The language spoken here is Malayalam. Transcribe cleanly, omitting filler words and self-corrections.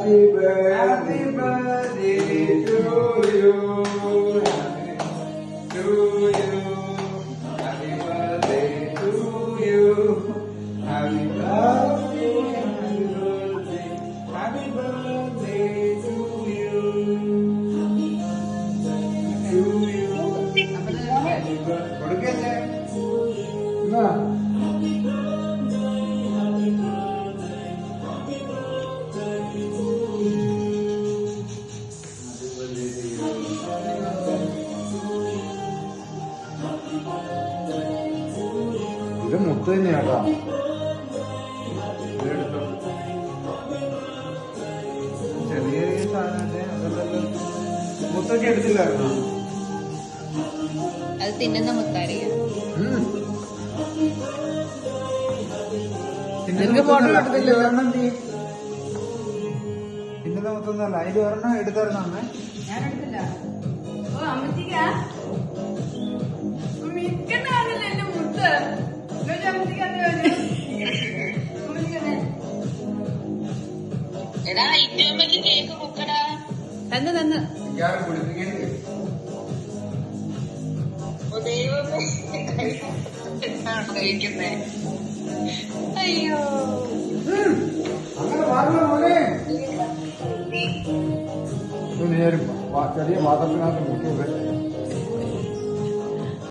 Happy birthday to you. To you. Happy birthday to you. Happy birthday. Happy birthday. Happy birthday to you. To you. Happy birthday. കൊടുക്കല്ലേ? എന്നാ ഇത് മുത്ത് തന്നെയാട്ടോ. ചെറിയ ചെറിയ സാധനത്തെ അതല്ലല്ലോ. മുത്തൊക്കെ എടുത്തില്ലായിരുന്നോ? അത് തിന്നുന്ന മുത്താരിക. തിന്നുന്ന മുത്തൊന്നല്ല, അതിൽ ഒരെണ്ണം എടുത്തായിരുന്നു അമ്മേ. ഞാൻ എടുത്തില്ല. ഓ അമ്മച്ചിക്ക എന്റെ മുത്ത് എടാ ഇറ്റമ്മക്ക് കേക്ക് മുക്കടാ. തന്ന് കഴിക്കുന്നേ. അയ്യോ അങ്ങനെ പാടില്ല മോനെ. ചെറിയ പാത്രത്തിനകത്ത് മുക്കിയത്